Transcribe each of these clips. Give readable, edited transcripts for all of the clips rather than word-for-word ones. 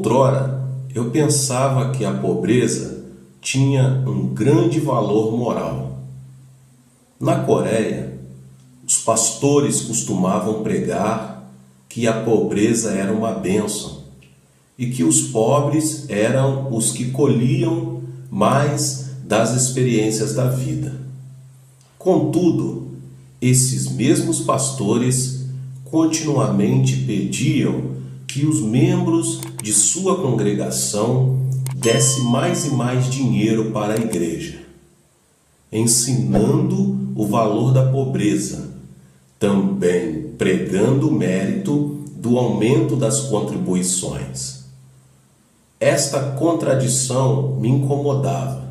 Outrora, eu pensava que a pobreza tinha um grande valor moral. Na Coreia, os pastores costumavam pregar que a pobreza era uma bênção e que os pobres eram os que colhiam mais das experiências da vida. Contudo, esses mesmos pastores continuamente pediam que os membros de sua congregação dessem mais e mais dinheiro para a igreja, ensinando o valor da pobreza, também pregando o mérito do aumento das contribuições. Esta contradição me incomodava.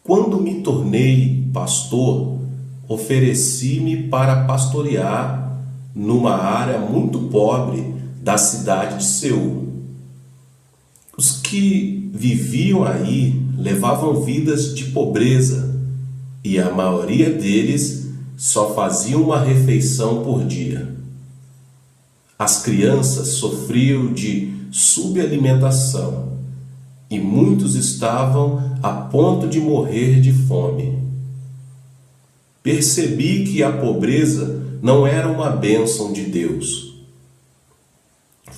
Quando me tornei pastor, ofereci-me para pastorear numa área muito pobre da cidade de Seul. Os que viviam aí levavam vidas de pobreza e a maioria deles só faziam uma refeição por dia. As crianças sofriam de subalimentação e muitos estavam a ponto de morrer de fome. Percebi que a pobreza não era uma bênção de Deus.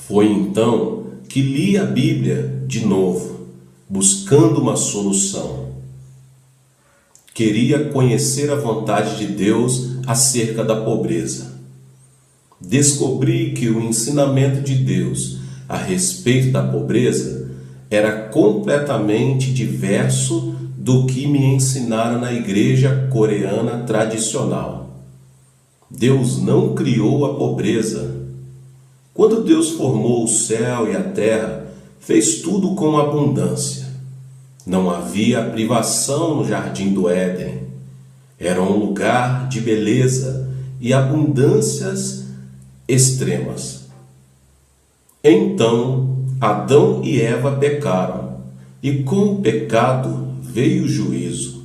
Foi então que li a Bíblia de novo, buscando uma solução. Queria conhecer a vontade de Deus acerca da pobreza. Descobri que o ensinamento de Deus a respeito da pobreza era completamente diverso do que me ensinaram na igreja coreana tradicional. Deus não criou a pobreza. Quando Deus formou o céu e a terra, fez tudo com abundância. Não havia privação no jardim do Éden. Era um lugar de beleza e abundâncias extremas. Então, Adão e Eva pecaram, e com o pecado veio o juízo.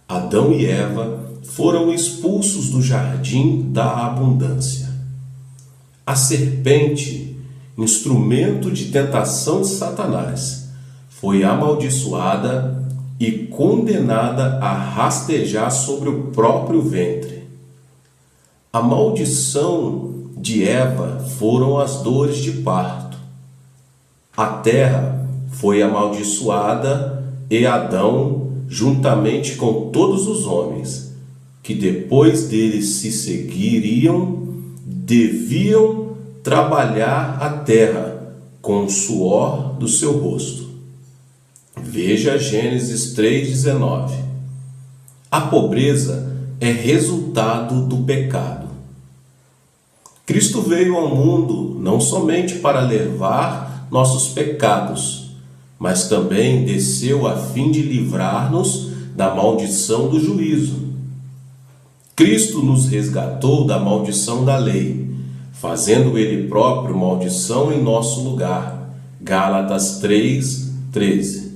Adão e Eva foram expulsos do jardim da abundância. A serpente, instrumento de tentação de Satanás, foi amaldiçoada e condenada a rastejar sobre o próprio ventre. A maldição de Eva foram as dores de parto. A terra foi amaldiçoada e Adão, juntamente com todos os homens, que depois deles se seguiriam, deviam trabalhar a terra com o suor do seu rosto. Veja Gênesis 3,19. A pobreza é resultado do pecado. Cristo veio ao mundo não somente para levar nossos pecados, mas também desceu a fim de livrar-nos da maldição do juízo. Cristo nos resgatou da maldição da lei, fazendo Ele próprio maldição em nosso lugar. Gálatas 3:13.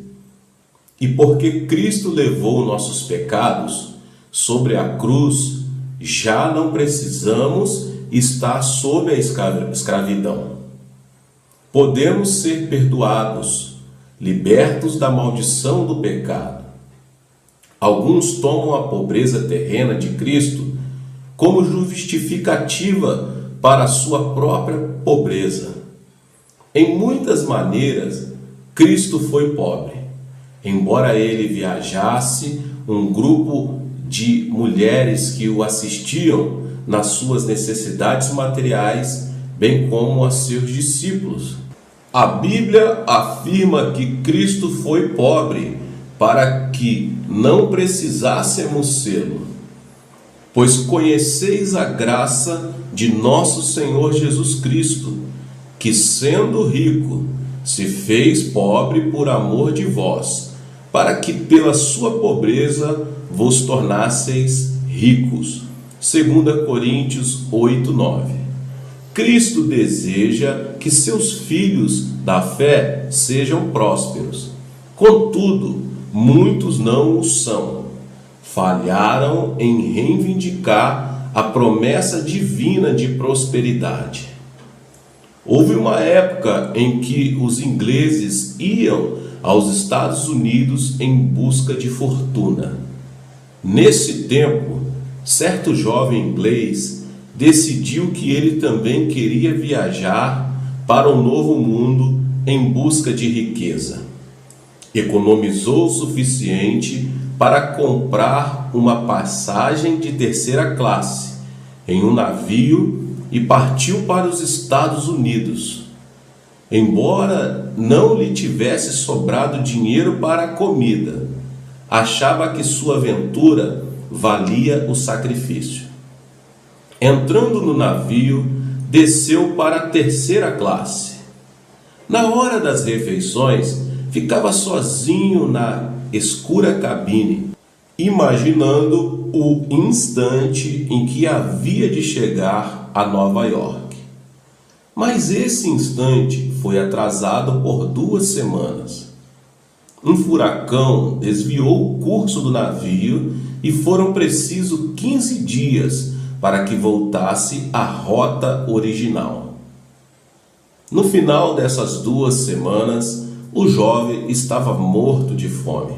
E porque Cristo levou nossos pecados sobre a cruz, já não precisamos estar sob a escravidão. Podemos ser perdoados, libertos da maldição do pecado. Alguns tomam a pobreza terrena de Cristo como justificativa para a sua própria pobreza. Em muitas maneiras, Cristo foi pobre. Embora ele viajasse, um grupo de mulheres que o assistiam nas suas necessidades materiais, bem como a seus discípulos. A Bíblia afirma que Cristo foi pobre para que não precisássemos sê-lo. Pois conheceis a graça de nosso Senhor Jesus Cristo, que sendo rico, se fez pobre por amor de vós, para que pela sua pobreza vos tornasseis ricos. 2 Coríntios 8:9. Cristo deseja que seus filhos da fé sejam prósperos. Contudo, muitos não o são. Falharam em reivindicar a promessa divina de prosperidade. Houve uma época em que os ingleses iam aos Estados Unidos em busca de fortuna. Nesse tempo, certo jovem inglês decidiu que ele também queria viajar para um novo mundo em busca de riqueza. Economizou o suficiente para comprar uma passagem de terceira classe em um navio e partiu para os Estados Unidos. Embora não lhe tivesse sobrado dinheiro para a comida, achava que sua aventura valia o sacrifício. Entrando no navio, desceu para a terceira classe. Na hora das refeições, ficava sozinho na escura cabine, imaginando o instante em que havia de chegar a Nova York. Mas esse instante foi atrasado por 2 semanas. Um furacão desviou o curso do navio e foram precisos 15 dias para que voltasse à rota original. No final dessas 2 semanas, o jovem estava morto de fome.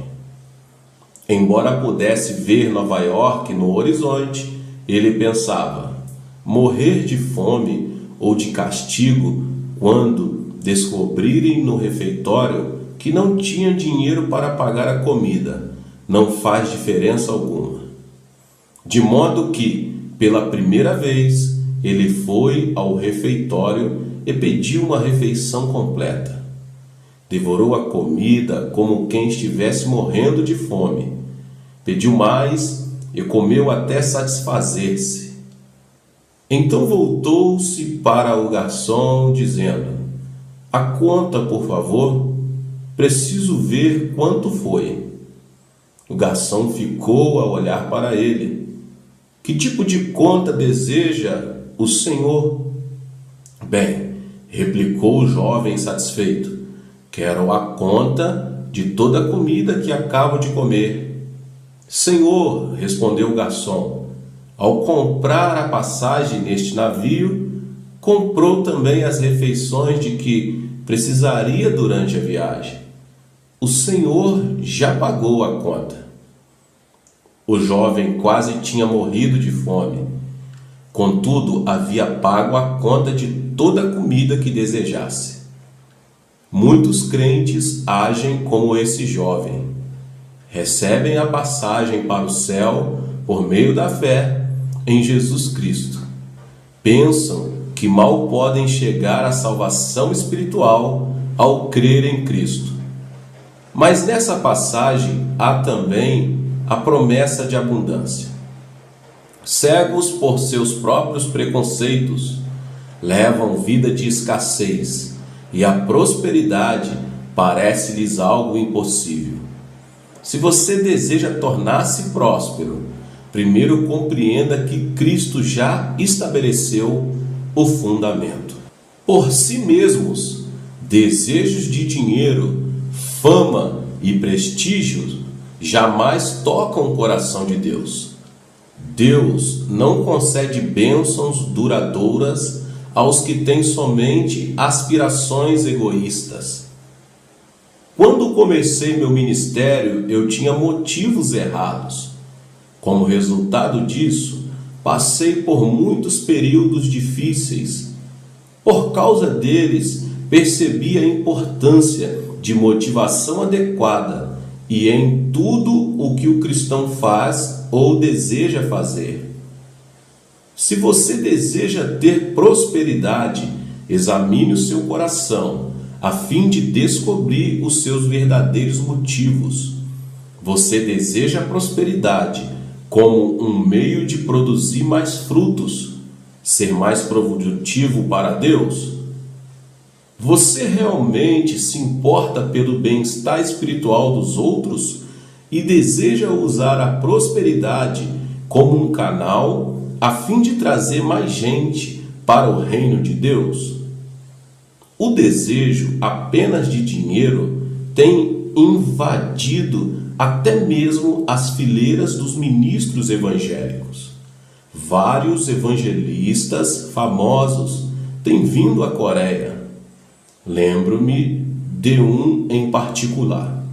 Embora pudesse ver Nova York no horizonte, ele pensava: morrer de fome ou de castigo quando descobrirem no refeitório que não tinha dinheiro para pagar a comida não faz diferença alguma. De modo que, pela primeira vez, ele foi ao refeitório e pediu uma refeição completa. Devorou a comida como quem estivesse morrendo de fome. Pediu mais e comeu até satisfazer-se. Então voltou-se para o garçom, dizendo: "A conta, por favor, preciso ver quanto foi." O garçom ficou a olhar para ele. "Que tipo de conta deseja o senhor?" "Bem," replicou o jovem satisfeito, "quero a conta de toda a comida que acabo de comer." "Senhor," respondeu o garçom, "ao comprar a passagem neste navio, comprou também as refeições de que precisaria durante a viagem. O senhor já pagou a conta." O jovem quase tinha morrido de fome. Contudo, havia pago a conta de toda a comida que desejasse. Muitos crentes agem como esse jovem. Recebem a passagem para o céu por meio da fé em Jesus Cristo. Pensam que mal podem chegar à salvação espiritual ao crer em Cristo. Mas nessa passagem há também a promessa de abundância. Cegos por seus próprios preconceitos, levam vida de escassez, e a prosperidade parece-lhes algo impossível. Se você deseja tornar-se próspero, primeiro compreenda que Cristo já estabeleceu o fundamento. Por si mesmos, desejos de dinheiro, fama e prestígio jamais tocam o coração de Deus. Deus não concede bênçãos duradouras aos que têm somente aspirações egoístas. Quando comecei meu ministério, eu tinha motivos errados. Como resultado disso, passei por muitos períodos difíceis. Por causa deles, percebi a importância de motivação adequada e em tudo o que o cristão faz ou deseja fazer. Se você deseja ter prosperidade, examine o seu coração, a fim de descobrir os seus verdadeiros motivos. Você deseja a prosperidade como um meio de produzir mais frutos, ser mais produtivo para Deus? Você realmente se importa pelo bem-estar espiritual dos outros e deseja usar a prosperidade como um canal a fim de trazer mais gente para o reino de Deus? O desejo apenas de dinheiro tem invadido até mesmo as fileiras dos ministros evangélicos. Vários evangelistas famosos têm vindo à Coreia. Lembro-me de um em particular.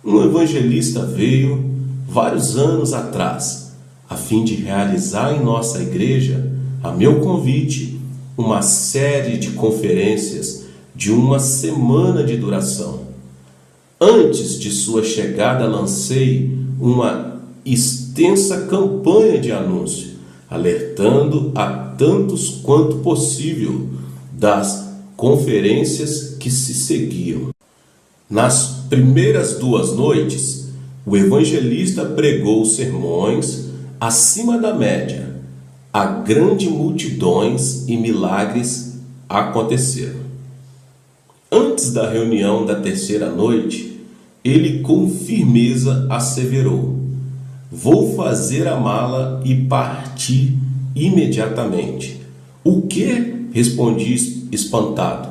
Um evangelista veio vários anos atrás, a fim de realizar em nossa igreja, a meu convite, uma série de conferências de uma semana de duração. Antes de sua chegada, lancei uma extensa campanha de anúncio, alertando a tantos quanto possível das conferências que se seguiam. Nas primeiras 2 noites, o evangelista pregou sermões acima da média. A grandes multidões e milagres aconteceram. Antes da reunião da 3ª noite, ele com firmeza asseverou: vou fazer a mala e partir imediatamente. O que? Respondi espantado.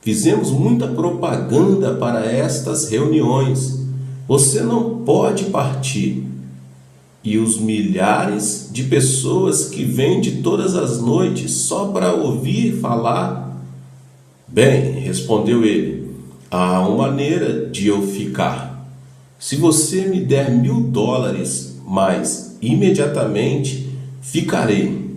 Fizemos muita propaganda para estas reuniões. Você não pode partir. E os milhares de pessoas que vêm de todas as noites só para ouvir falar? Bem, respondeu ele, há uma maneira de eu ficar. Se você me der $1.000, mas imediatamente ficarei.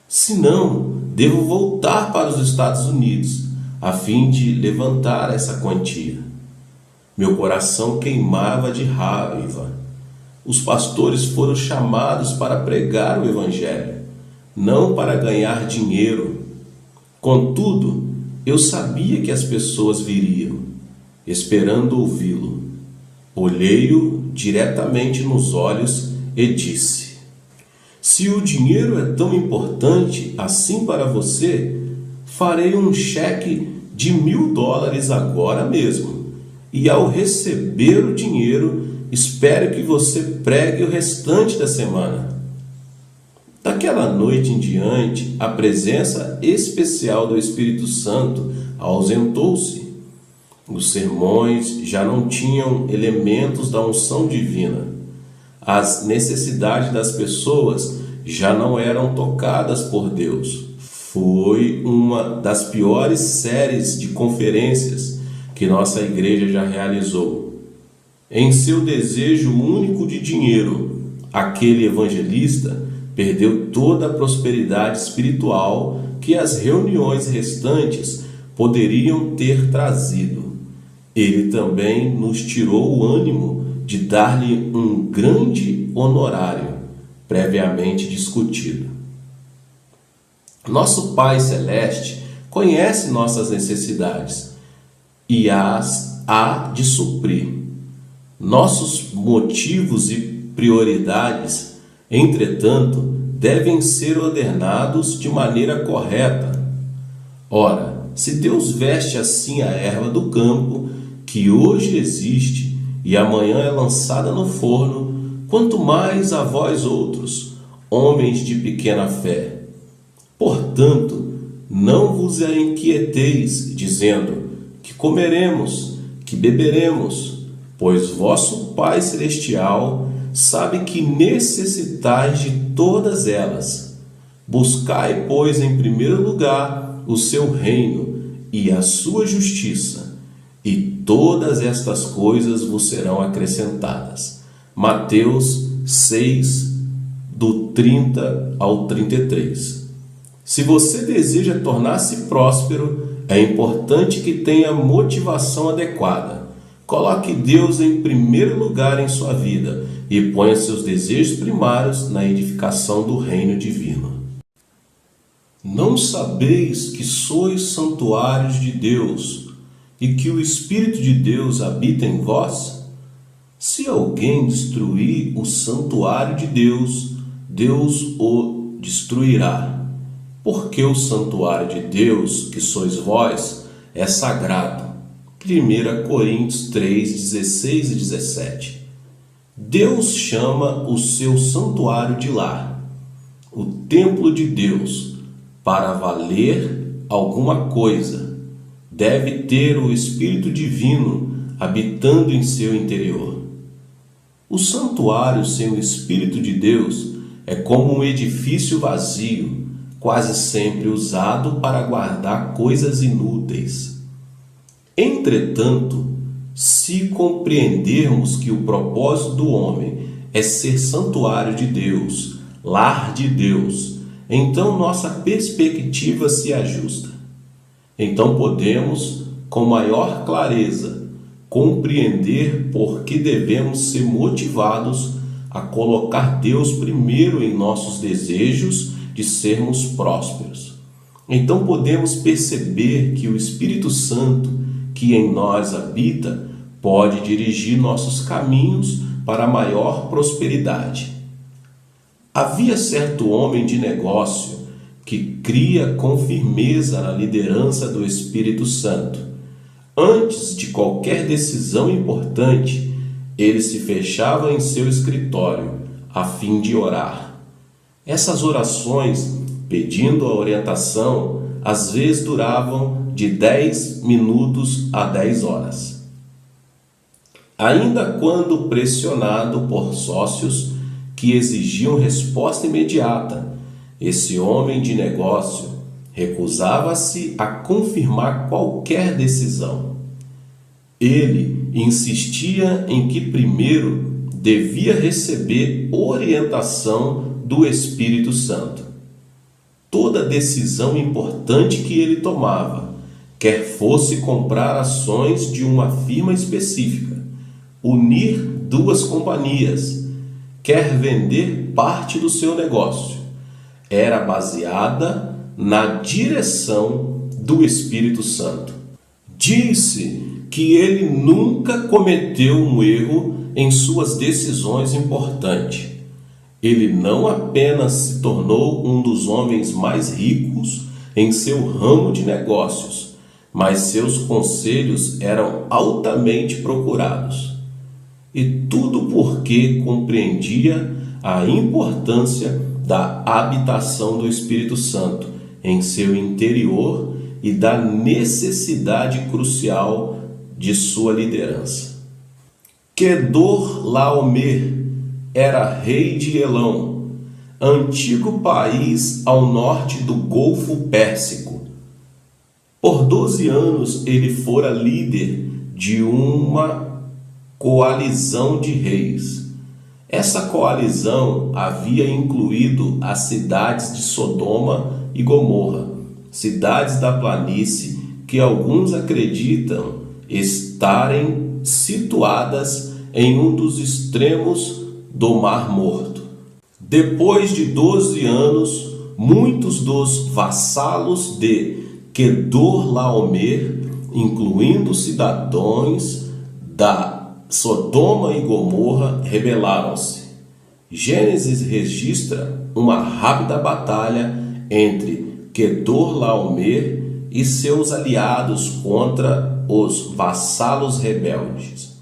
Se não, devo voltar para os Estados Unidos, a fim de levantar essa quantia. Meu coração queimava de raiva. Os pastores foram chamados para pregar o Evangelho, não para ganhar dinheiro. Contudo, eu sabia que as pessoas viriam, esperando ouvi-lo. Olhei-o diretamente nos olhos e disse: se o dinheiro é tão importante assim para você, farei um cheque de $1.000 agora mesmo, e ao receber o dinheiro, espero que você pregue o restante da semana. Daquela noite em diante, a presença especial do Espírito Santo ausentou-se. Os sermões já não tinham elementos da unção divina. As necessidades das pessoas já não eram tocadas por Deus. Foi uma das piores séries de conferências que nossa igreja já realizou. Em seu desejo único de dinheiro, aquele evangelista perdeu toda a prosperidade espiritual que as reuniões restantes poderiam ter trazido. Ele também nos tirou o ânimo de dar-lhe um grande honorário, previamente discutido. Nosso Pai Celeste conhece nossas necessidades e as há de suprir. Nossos motivos e prioridades, entretanto, devem ser ordenados de maneira correta. Ora, se Deus veste assim a erva do campo, que hoje existe e amanhã é lançada no forno, quanto mais a vós outros, homens de pequena fé. Portanto, não vos inquieteis, dizendo, que comeremos, que beberemos, pois vosso Pai Celestial sabe que necessitais de todas elas. Buscai, pois, em primeiro lugar o seu reino e a sua justiça, e todas estas coisas vos serão acrescentadas. Mateus 6, do 30 ao 33. Se você deseja tornar-se próspero, é importante que tenha motivação adequada. Coloque Deus em primeiro lugar em sua vida e ponha seus desejos primários na edificação do reino divino. Não sabeis que sois santuários de Deus e que o Espírito de Deus habita em vós? Se alguém destruir o santuário de Deus, Deus o destruirá. Porque o santuário de Deus, que sois vós, é sagrado. 1 Coríntios 3, 16 e 17. Deus chama o seu santuário de lar, o templo de Deus. Para valer alguma coisa, deve ter o Espírito Divino habitando em seu interior. O santuário sem o Espírito de Deus é como um edifício vazio, quase sempre usado para guardar coisas inúteis. Entretanto, se compreendermos que o propósito do homem é ser santuário de Deus, lar de Deus, então nossa perspectiva se ajusta. Então podemos, com maior clareza, compreender por que devemos ser motivados a colocar Deus primeiro em nossos desejos de sermos prósperos. Então podemos perceber que o Espírito Santo, que em nós habita, pode dirigir nossos caminhos para maior prosperidade. Havia certo homem de negócio que cria com firmeza na liderança do Espírito Santo. Antes de qualquer decisão importante, ele se fechava em seu escritório a fim de orar. Essas orações, pedindo a orientação, às vezes duravam de 10 minutos a 10 horas. Ainda quando pressionado por sócios que exigiam resposta imediata, esse homem de negócio recusava-se a confirmar qualquer decisão. Ele insistia em que primeiro devia receber orientação do Espírito Santo. Toda decisão importante que ele tomava, quer fosse comprar ações de uma firma específica, unir duas companhias, quer vender parte do seu negócio, era baseada na direção do Espírito Santo. Disse que ele nunca cometeu um erro em suas decisões importantes. Ele não apenas se tornou um dos homens mais ricos em seu ramo de negócios, mas seus conselhos eram altamente procurados. E tudo porque compreendia a importância da habitação do Espírito Santo em seu interior e da necessidade crucial de sua liderança. Quedorlaomer era rei de Elão, antigo país ao norte do Golfo Pérsico. Por 12 anos ele fora líder de uma coalizão de reis. Essa coalizão havia incluído as cidades de Sodoma e Gomorra, cidades da planície que alguns acreditam estarem situadas em um dos extremos do Mar Morto. Depois de 12 anos, muitos dos vassalos de Quedorlaomer, incluindo cidadãos da Sodoma e Gomorra, rebelaram-se. Gênesis registra uma rápida batalha entre Quedorlaomer e seus aliados contra os vassalos rebeldes.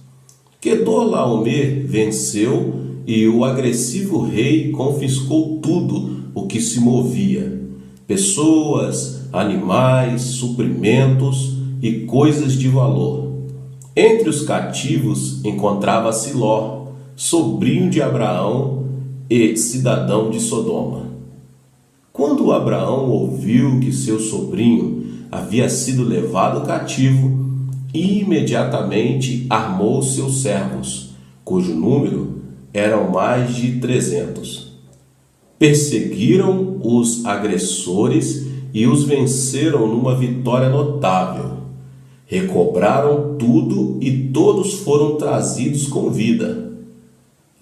Quedorlaomer venceu e o agressivo rei confiscou tudo o que se movia: pessoas, animais, suprimentos e coisas de valor. Entre os cativos encontrava-se Ló, sobrinho de Abraão e cidadão de Sodoma. Quando Abraão ouviu que seu sobrinho havia sido levado cativo, imediatamente armou seus servos, cujo número eram mais de 300. Perseguiram os agressores e os venceram numa vitória notável. Recobraram tudo e todos foram trazidos com vida.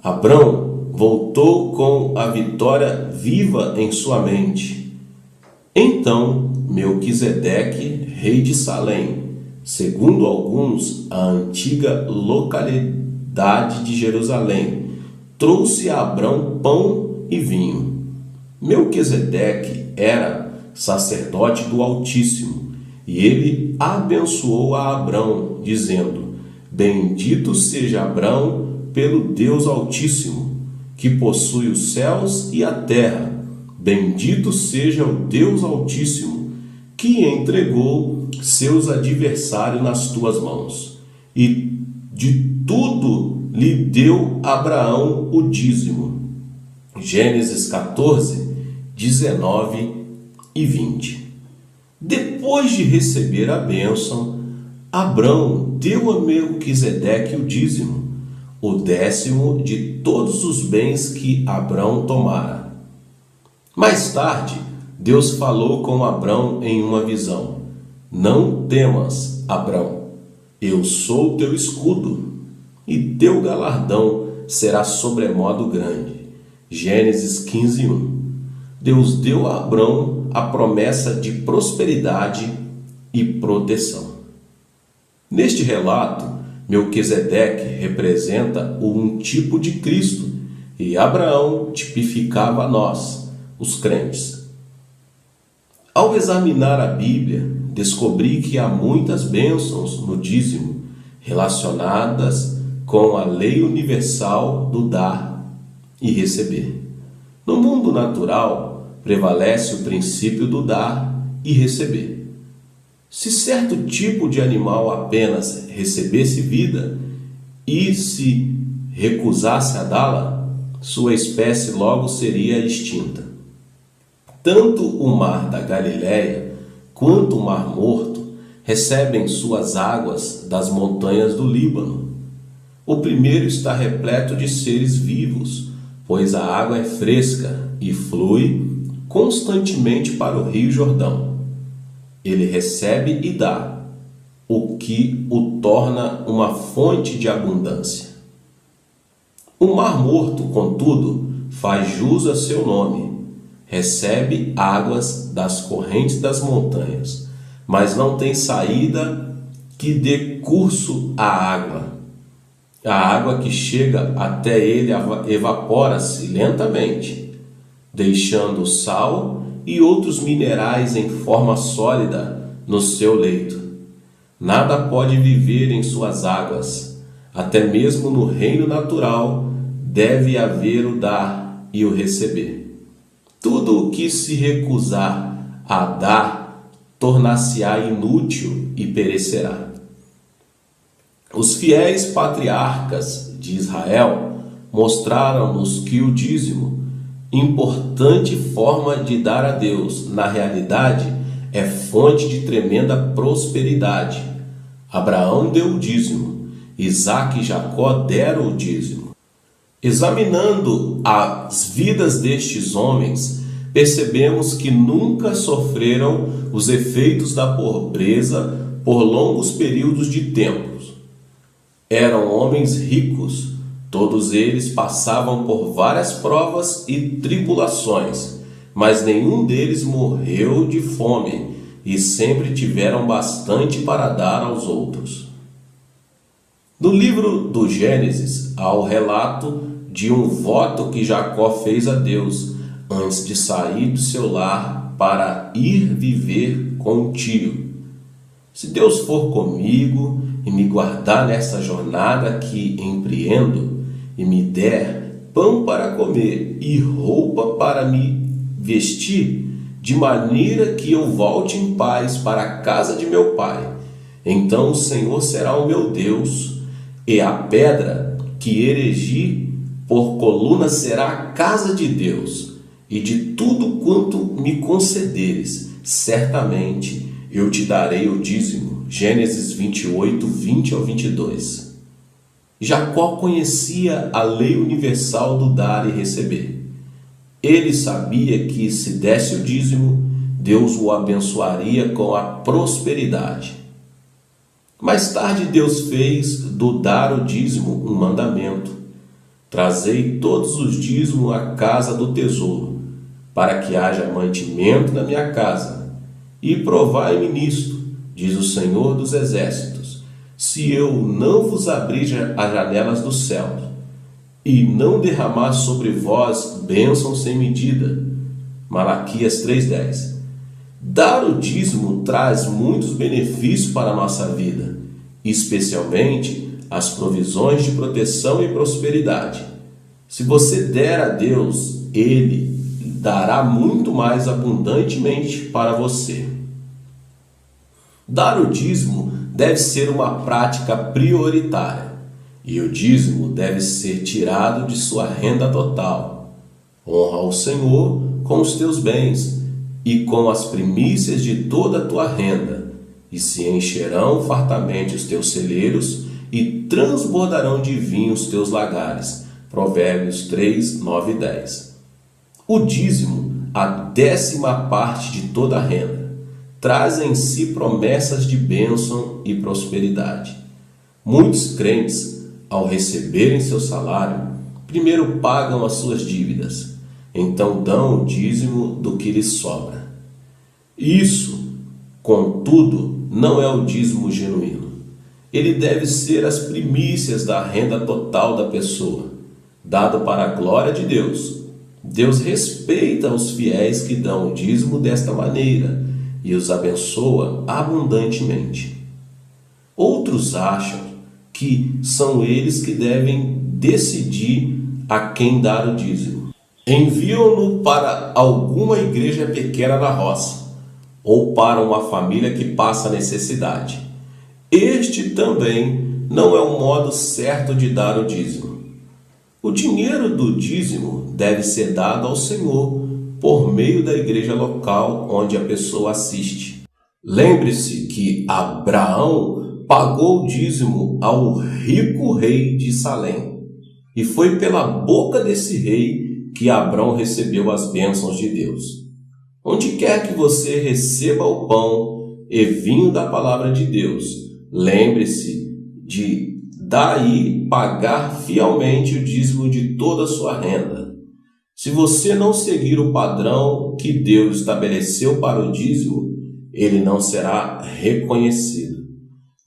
Abrão voltou com a vitória viva em sua mente. Então Melquisedeque, rei de Salém, segundo alguns a antiga localidade de Jerusalém, trouxe a Abrão pão e vinho. Melquisedeque era sacerdote do Altíssimo, e ele abençoou a Abrão, dizendo: Bendito seja Abrão pelo Deus Altíssimo, que possui os céus e a terra. Bendito seja o Deus Altíssimo, que entregou seus adversários nas tuas mãos. E de tudo lhe deu Abraão o dízimo. Gênesis 14, 19 e 20. Depois de receber a bênção, Abrão deu a Melquisedeque o dízimo, o 10º de todos os bens que Abrão tomara. Mais tarde, Deus falou com Abrão em uma visão: Não temas, Abrão, eu sou teu escudo, e teu galardão será sobremodo grande. Gênesis 15:1. Deus deu a Abrão a promessa de prosperidade e proteção. Neste relato, Melquisedeque representa um tipo de Cristo e Abraão tipificava nós, os crentes. Ao examinar a Bíblia, descobri que há muitas bênçãos no dízimo relacionadas com a lei universal do dar e receber. No mundo natural, prevalece o princípio do dar e receber. Se certo tipo de animal apenas recebesse vida e se recusasse a dá-la, sua espécie logo seria extinta. Tanto o mar da Galileia quanto o mar Morto recebem suas águas das montanhas do Líbano. O primeiro está repleto de seres vivos, pois a água é fresca e flui constantemente para o Rio Jordão. Ele recebe e dá, o que o torna uma fonte de abundância. O Mar Morto, contudo, faz jus a seu nome. Recebe águas das correntes das montanhas, mas não tem saída que dê curso à água. A água que chega até ele evapora-se lentamente, deixando o sal e outros minerais em forma sólida no seu leito. Nada pode viver em suas águas. Até mesmo no reino natural deve haver o dar e o receber. Tudo o que se recusar a dar tornar-se-á inútil e perecerá. Os fiéis patriarcas de Israel mostraram-nos que o dízimo, importante forma de dar a Deus, na realidade é fonte de tremenda prosperidade. Abraão deu o dízimo, Isaque e Jacó deram o dízimo. Examinando as vidas destes homens, percebemos que nunca sofreram os efeitos da pobreza por longos períodos de tempo. Eram homens ricos, todos eles passavam por várias provas e tribulações, mas nenhum deles morreu de fome e sempre tiveram bastante para dar aos outros. No livro do Gênesis há o relato de um voto que Jacó fez a Deus antes de sair do seu lar para ir viver com o tio. Se Deus for comigo e me guardar nessa jornada que empreendo, e me der pão para comer e roupa para me vestir, de maneira que eu volte em paz para a casa de meu pai, então o Senhor será o meu Deus, e a pedra que erigi por coluna será a casa de Deus, e de tudo quanto me concederes, certamente eu te darei o dízimo. Gênesis 28, 20 ao 22. Jacó conhecia a lei universal do dar e receber. Ele sabia que se desse o dízimo, Deus o abençoaria com a prosperidade. Mais tarde Deus fez do dar o dízimo um mandamento. Trazei todos os dízimos à casa do tesouro, para que haja mantimento na minha casa, e provai-me nisto, diz o Senhor dos Exércitos, se eu não vos abrir as janelas do céu, e não derramar sobre vós bênçãos sem medida. Malaquias 3:10. Dar o dízimo traz muitos benefícios para a nossa vida, especialmente as provisões de proteção e prosperidade. Se você der a Deus, Ele dará muito mais abundantemente para você. Dar o dízimo deve ser uma prática prioritária, e o dízimo deve ser tirado de sua renda total. Honra ao Senhor com os teus bens e com as primícias de toda a tua renda, e se encherão fartamente os teus celeiros, e transbordarão de vinho os teus lagares. Provérbios 3, 9 e 10. O dízimo, a 10ª parte de toda a renda, traz em si promessas de bênção e prosperidade. Muitos crentes, ao receberem seu salário, primeiro pagam as suas dívidas, então dão o dízimo do que lhes sobra. Isso, contudo, não é o dízimo genuíno. Ele deve ser as primícias da renda total da pessoa, dado para a glória de Deus. Deus respeita os fiéis que dão o dízimo desta maneira e os abençoa abundantemente. Outros acham que são eles que devem decidir a quem dar o dízimo. Enviam-no para alguma igreja pequena na roça, ou para uma família que passa necessidade. Este também não é o modo certo de dar o dízimo. O dinheiro do dízimo deve ser dado ao Senhor por meio da igreja local onde a pessoa assiste. Lembre-se que Abraão pagou o dízimo ao rico rei de Salém, e foi pela boca desse rei que Abrão recebeu as bênçãos de Deus. Onde quer que você receba o pão e vinho da palavra de Deus, lembre-se de daí pagar fielmente o dízimo de toda a sua renda. Se você não seguir o padrão que Deus estabeleceu para o dízimo, ele não será reconhecido.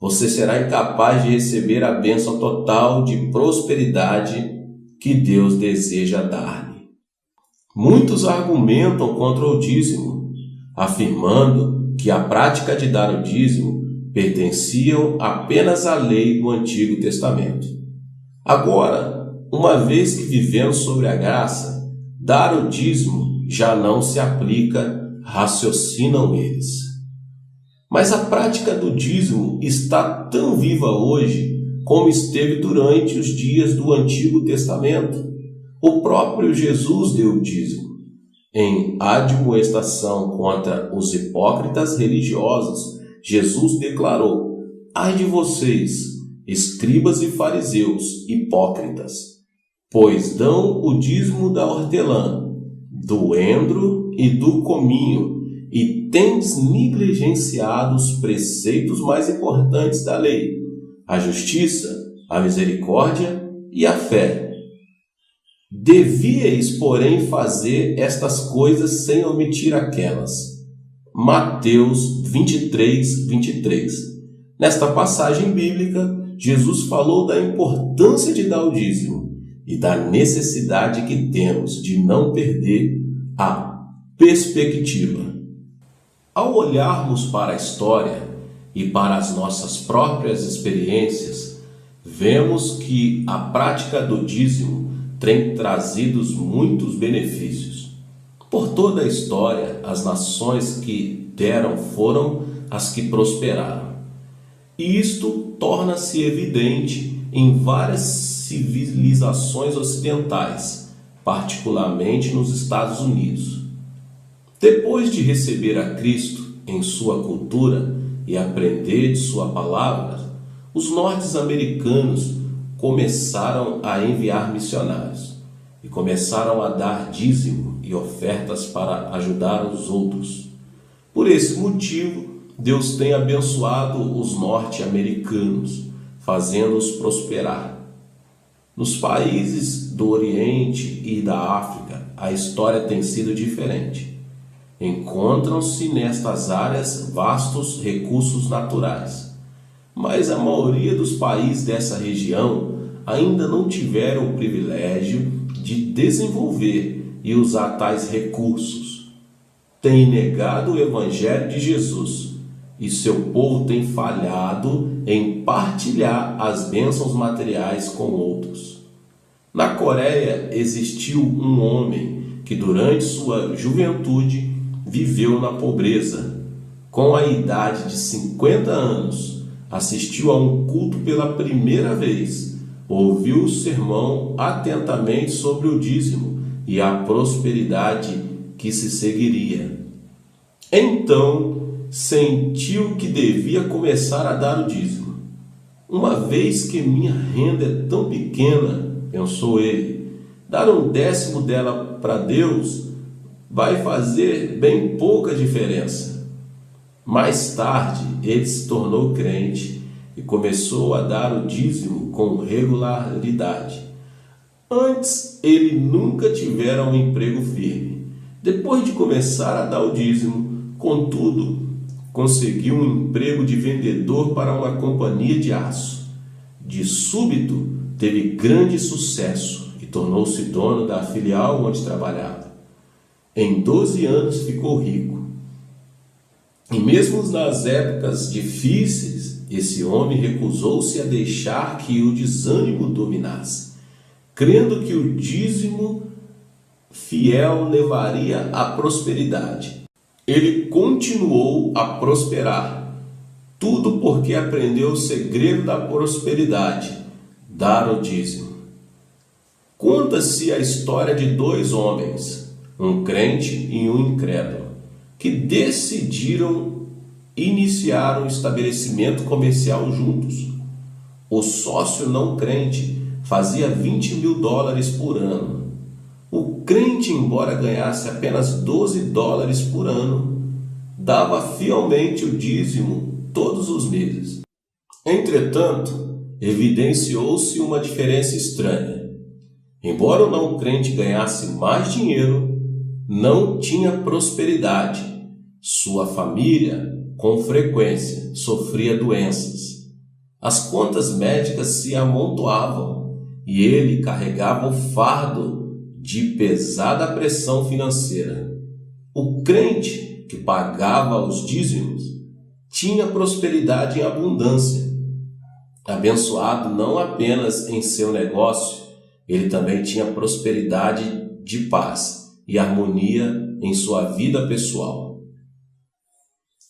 Você será incapaz de receber a bênção total de prosperidade que Deus deseja dar-lhe. Muitos argumentam contra o dízimo, afirmando que a prática de dar o dízimo pertenciam apenas à lei do Antigo Testamento. Agora, uma vez que vivemos sobre a graça, dar o dízimo já não se aplica, raciocinam eles. Mas a prática do dízimo está tão viva hoje como esteve durante os dias do Antigo Testamento. O próprio Jesus deu o dízimo. Em admoestação contra os hipócritas religiosos, Jesus declarou: ai de vocês, escribas e fariseus, hipócritas, pois dão o dízimo da hortelã, do endro e do cominho, e tendes negligenciado os preceitos mais importantes da lei, a justiça, a misericórdia e a fé. Devíeis, porém, fazer estas coisas sem omitir aquelas. Mateus 23, 23. Nesta passagem bíblica, Jesus falou da importância de dar o dízimo e da necessidade que temos de não perder a perspectiva. Ao olharmos para a história e para as nossas próprias experiências, vemos que a prática do dízimo tem trazido muitos benefícios. Por toda a história, as nações que deram foram as que prosperaram. E isto torna-se evidente em várias civilizações ocidentais, particularmente nos Estados Unidos. Depois de receber a Cristo em sua cultura e aprender de sua palavra, os norte-americanos começaram a enviar missionários e começaram a dar dízimo e ofertas para ajudar os outros. Por esse motivo, Deus tem abençoado os norte-americanos, fazendo-os prosperar. Nos países do Oriente e da África, a história tem sido diferente. Encontram-se nestas áreas vastos recursos naturais, mas a maioria dos países dessa região ainda não tiveram o privilégio de desenvolver e usar tais recursos. Têm negado o Evangelho de Jesus e seu povo tem falhado em partilhar as bênçãos materiais com outros. Na Coreia existiu um homem que durante sua juventude viveu na pobreza. Com a idade de 50 anos, assistiu a um culto pela primeira vez, ouviu o sermão atentamente sobre o dízimo e a prosperidade que se seguiria. Então sentiu que devia começar a dar o dízimo. Uma vez que minha renda é tão pequena, pensou ele, dar 1/10 dela para Deus vai fazer bem pouca diferença. Mais tarde, ele se tornou crente e começou a dar o dízimo com regularidade. Antes, ele nunca tivera um emprego firme. Depois de começar a dar o dízimo, contudo, conseguiu um emprego de vendedor para uma companhia de aço. De súbito, teve grande sucesso e tornou-se dono da filial onde trabalhava. Em 12 anos ficou rico. E mesmo nas épocas difíceis, esse homem recusou-se a deixar que o desânimo dominasse, crendo que o dízimo fiel levaria à prosperidade. Ele continuou a prosperar, tudo porque aprendeu o segredo da prosperidade, dar o dízimo. Conta-se a história de 2 homens, um crente e um incrédulo, que decidiram iniciar um estabelecimento comercial juntos. O sócio não crente fazia $20.000 por ano. O crente, embora ganhasse apenas $12 por ano, dava fielmente o dízimo todos os meses. Entretanto, evidenciou-se uma diferença estranha. Embora o não crente ganhasse mais dinheiro, não tinha prosperidade. Sua família, com frequência, sofria doenças. As contas médicas se amontoavam e ele carregava o fardo de pesada pressão financeira. O crente que pagava os dízimos tinha prosperidade em abundância. Abençoado não apenas em seu negócio, ele também tinha prosperidade de paz e harmonia em sua vida pessoal.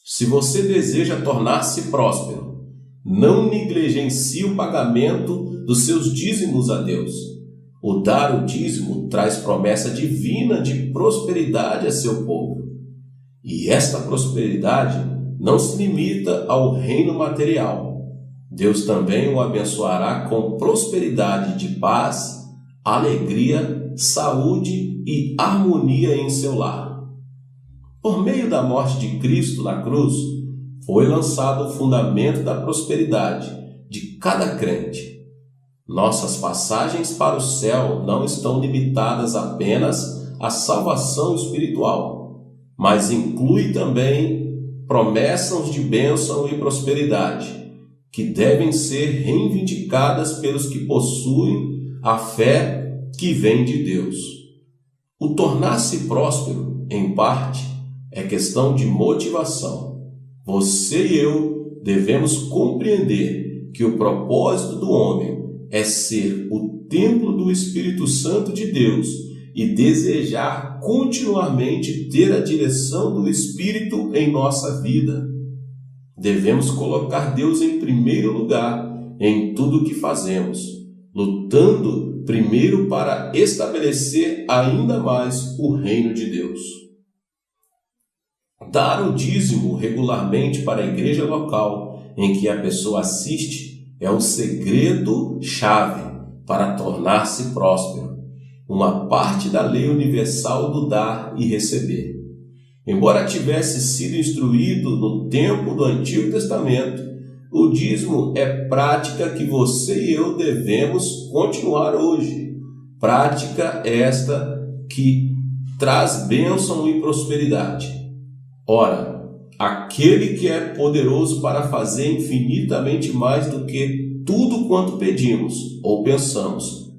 Se você deseja tornar-se próspero, não negligencie o pagamento dos seus dízimos a Deus. O dar o dízimo traz promessa divina de prosperidade a seu povo. E esta prosperidade não se limita ao reino material. Deus também o abençoará com prosperidade de paz, alegria, saúde e harmonia em seu lar. Por meio da morte de Cristo na cruz, foi lançado o fundamento da prosperidade de cada crente. Nossas passagens para o céu não estão limitadas apenas à salvação espiritual, mas inclui também promessas de bênção e prosperidade, que devem ser reivindicadas pelos que possuem a fé que vem de Deus. O tornar-se próspero, em parte, é questão de motivação. Você e eu devemos compreender que o propósito do homem é ser o templo do Espírito Santo de Deus e desejar continuamente ter a direção do Espírito em nossa vida. Devemos colocar Deus em primeiro lugar em tudo o que fazemos, lutando primeiro para estabelecer ainda mais o reino de Deus. Dar o dízimo regularmente para a igreja local em que a pessoa assiste é o segredo-chave para tornar-se próspero, uma parte da lei universal do dar e receber. Embora tivesse sido instruído no tempo do Antigo Testamento, o dízimo é prática que você e eu devemos continuar hoje. Prática esta que traz bênção e prosperidade. Ora, aquele que é poderoso para fazer infinitamente mais do que tudo quanto pedimos ou pensamos,